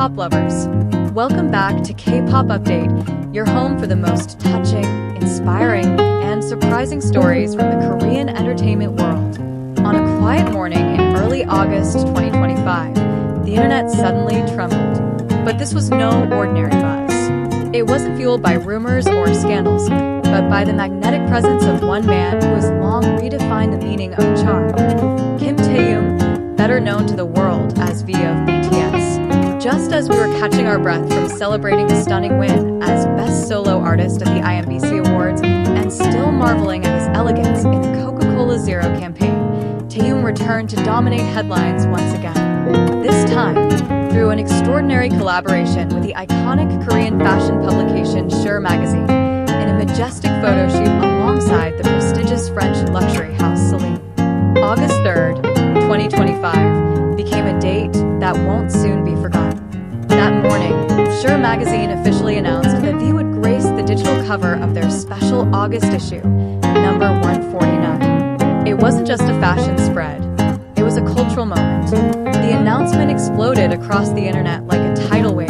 K-pop lovers. Welcome back to K-pop Update, your home for the most touching, inspiring, and surprising stories from the Korean entertainment world. On a quiet morning in early August 2025, the internet suddenly trembled. But this was no ordinary buzz. It wasn't fueled by rumors or scandals, but by the magnetic presence of one man who has long redefined the meaning of charm. Taehyung, better known to the world as V of BTS. Just as we were catching our breath from celebrating a stunning win as Best Solo Artist at the iMBC Awards and still marveling at his elegance in the Coca-Cola Zero campaign, Taehyung returned to dominate headlines once again. This time, through an extraordinary collaboration with the iconic Korean fashion publication Sure magazine in a majestic photo shoot alongside the prestigious French luxury house CELINE. August 3rd, 2025 became a date that won't soon be forgotten. That morning, Sure magazine officially announced that V would grace the digital cover of their special August issue, number 149. It wasn't just a fashion spread, it was a cultural moment. The announcement exploded across the internet like a tidal wave,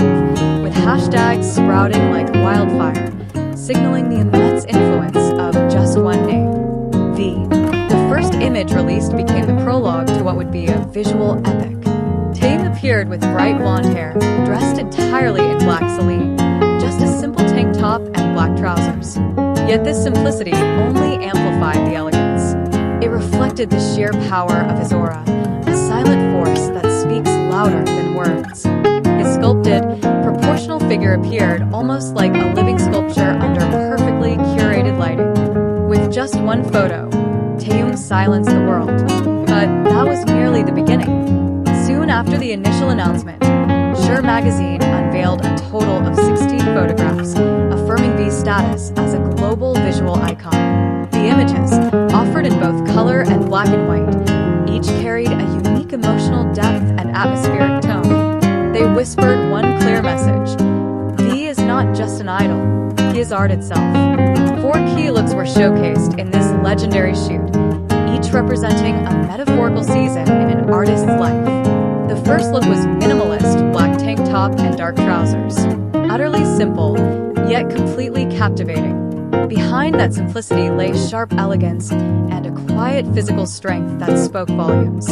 with hashtags sprouting like wildfire, signaling the immense influence of just one name, V. The first image released became the prologue to what would be a visual epic. Taehyung appeared with bright blonde hair, dressed entirely in black CELINE, just a simple tank top and black trousers. Yet this simplicity only amplified the elegance. It reflected the sheer power of his aura, a silent force that speaks louder than words. His sculpted, proportional figure appeared almost like a living sculpture under perfectly curated lighting. With just one photo, Taehyung silenced the world. But that was merely the beginning. Soon after the initial announcement, Sure magazine unveiled a total of 16 photographs, affirming V's status as a global visual icon. The images, offered in both color and black and white, each carried a unique emotional depth and atmospheric tone. They whispered one clear message: V is not just an idol, he is art itself. 4 key looks were showcased in this legendary shoot, each representing a metaphorical season in an artist's life. The first look was minimalist, black tank top and dark trousers. Utterly simple, yet completely captivating. Behind that simplicity lay sharp elegance and a quiet physical strength that spoke volumes.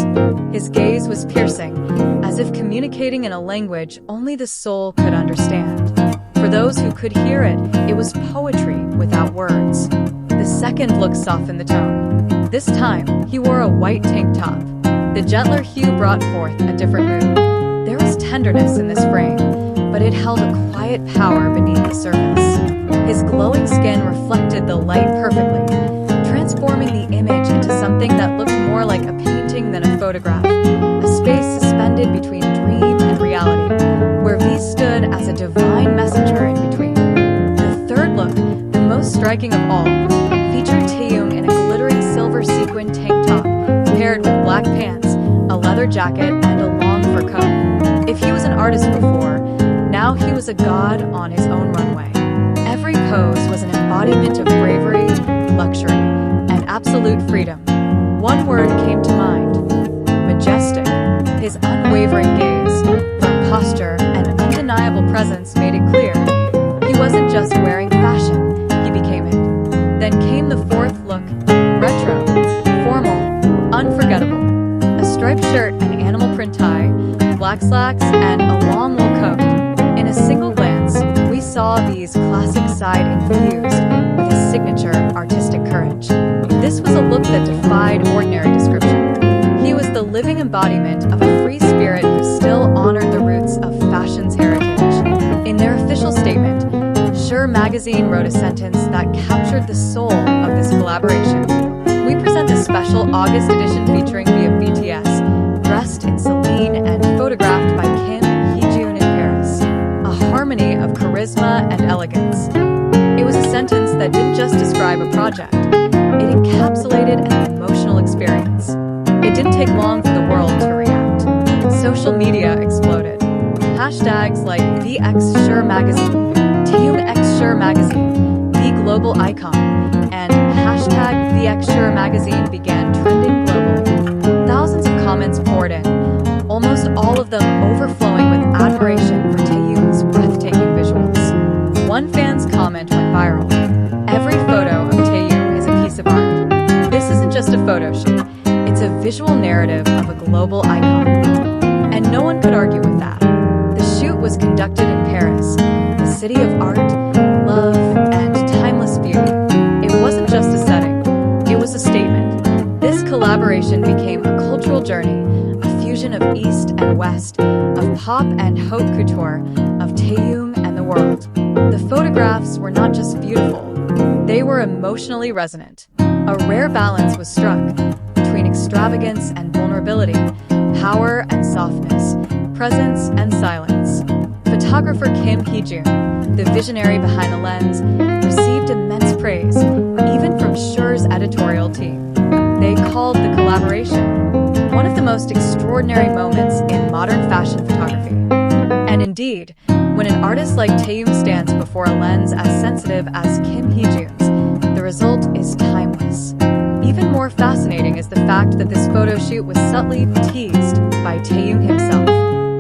His gaze was piercing, as if communicating in a language only the soul could understand. For those who could hear it, it was poetry without words. The second look softened the tone. This time, he wore a white tank top. The gentler hue brought forth a different mood. There was tenderness in this frame, but it held a quiet power beneath the surface. His glowing skin reflected the light perfectly, transforming the image into something that looked more like a painting than a photograph, a space suspended between dream and reality, where V stood as a divine messenger in between. The third look, the most striking of all, featured Taehyung in a glittering silver sequin tank top, paired with black pants, a leather jacket, and a long fur coat. If he was an artist before, now he was a god on his own runway. Every pose was an embodiment of bravery, luxury, and absolute freedom. One word came to mind: majestic. His unwavering gaze, firm posture, and undeniable presence made it clear he wasn't just wearing fashion, he became it. Then came the fourth look: retro, formal, unforgettable. A striped shirt and animal print tie, black slacks, and a long wool coat. In a single glance, we saw V's classic side infused with his signature artistic courage. This was a look that defied ordinary description. He was the living embodiment of a free spirit who still honored the roots of fashion's heritage. In their official statement, Sure magazine wrote a sentence that captured the soul of this collaboration. We present a special August edition featuring V of BTS, dressed in CELINE and photographed by Kim in Paris. A harmony of charisma and elegance. It was a sentence that didn't just describe a project, it encapsulated an emotional experience. It didn't take long for the world to react. Social media exploded. Hashtags like VX Sure Magazine, Taehyung X Sure Magazine, V Global Icon, and hashtag VX Sure Magazine began trending globally. Thousands of comments poured in, almost all of them overflowing with admiration for photo shoot. It's a visual narrative of a global icon. And no one could argue with that. The shoot was conducted in Paris, the city of art, love, and timeless beauty. It wasn't just a setting, it was a statement. This collaboration became a cultural journey, a fusion of East and West, of pop and haute couture, of Taehyung and the world. The photographs were not just beautiful, they were emotionally resonant. A rare balance was struck between extravagance and vulnerability, power and softness, presence and silence. Photographer Kim Hee-jun, the visionary behind the lens, received immense praise, even from Shure's editorial team. They called the collaboration one of the most extraordinary moments in modern fashion photography. And indeed, when an artist like Taehyung stands before a lens as sensitive as Kim Hee-jun's, the result is timeless. Even more fascinating is the fact that this photo shoot was subtly teased by Taehyung himself.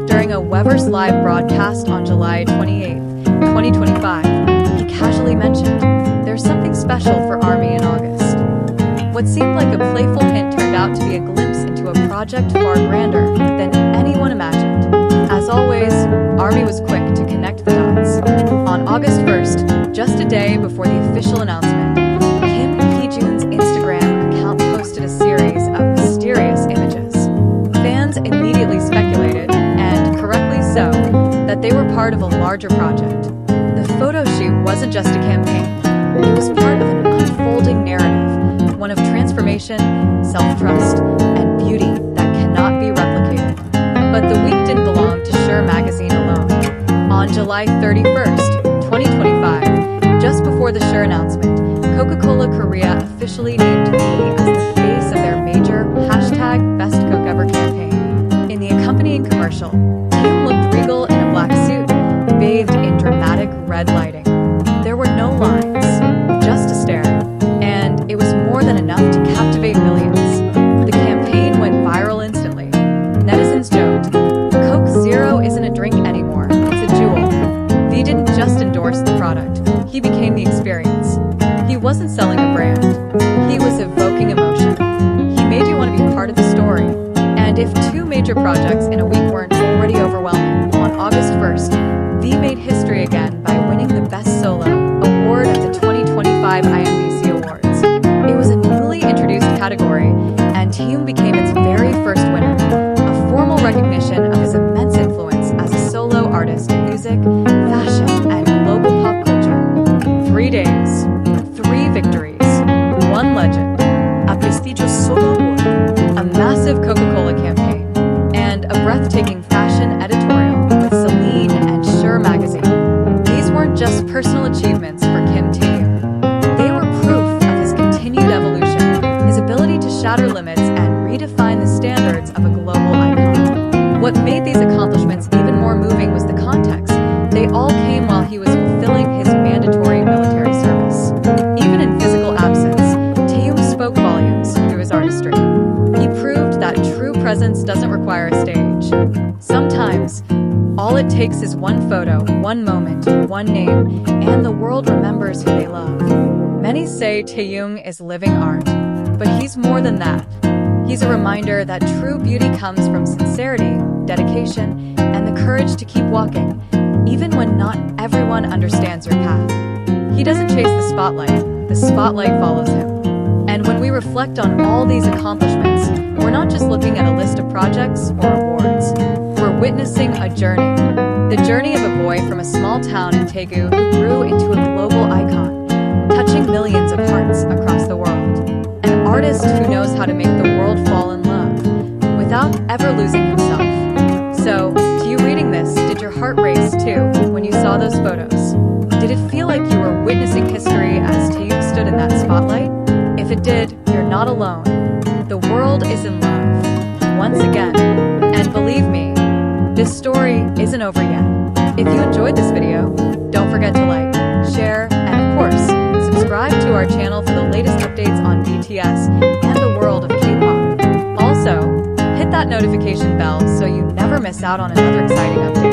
During a Weverse live broadcast on July 28, 2025, he casually mentioned, "There's something special for ARMY in August." What seemed like a playful hint turned out to be a glimpse into a project far grander than anyone imagined. As always, ARMY was quick to connect the dots. On August 1st, just a day before the official announcement, Kim Hee-jun's Instagram account posted a series of mysterious images. Fans immediately speculated, and correctly so, that they were part of a larger project. The photo shoot wasn't just a campaign, it was part of an unfolding narrative, one of transformation, self-trust, and beauty that cannot be replicated. But the week didn't belong to Shure magazine alone. On July 31st, 2025, just before the Shure announcement, Coca-Cola Korea officially named me as the face of their major #BestCokeEver campaign. In the accompanying commercial, Taehyung looked regal in a black suit, bathed in dramatic red lighting. There were no lines, just a stare, and it was more than enough to captivate millions. The campaign went viral instantly. Netizens joked, "Coke Zero isn't a drink anymore, it's a jewel." V didn't just endorse the product, he became the experience. He wasn't selling a brand, he was evoking emotion. He made you want to be part of the story. And if two major projects in a week weren't already overwhelming, on August 1st, V made history again by winning the Best Solo award at the 2025 iMBC Awards. It was a newly introduced category, and Taehyung became its very first winner, a formal recognition of his immense influence as a solo artist in music, fashion, and global pop culture. 3 days, 3 victories, 1 legend, a prestigious solo award, a massive Coca-Cola campaign, and a breathtaking fashion editorial with CELINE and Shure magazine. These weren't just personal achievements for Kim Taehyung. They were proof of his continued evolution, his ability to shatter limits and redefine the standards of a global icon. What made these accomplishments even more moving was the context. They all came while he was fulfilling his mandatory military service. Even in physical absence, Taehyung spoke volumes through his artistry. He proved that true presence doesn't require a stage. Sometimes, all it takes is one photo, one moment, one name, and the world remembers who they love. Many say Taehyung is living art, but he's more than that. He's a reminder that true beauty comes from sincerity, dedication, and the courage to keep walking, even when not everyone understands your path. He doesn't chase the spotlight follows him. And when we reflect on all these accomplishments, we're not just looking at a list of projects or awards. We're witnessing a journey. The journey of a boy from a small town in Daegu who grew into a global icon, touching millions of hearts across the world. An artist who knows how to make the world fall in love, without ever losing himself. So, to you reading this, did your heart race too when you saw those photos? Did it feel like you were witnessing history as Taehyung stood in that spotlight? If it did, you're not alone. The world is in love, once again. And believe me, this story isn't over yet. If you enjoyed this video, don't forget to like, share, and of course, subscribe to our channel for the latest updates on BTS and the world of K-pop. Also, hit that notification bell so you never miss out on another exciting update.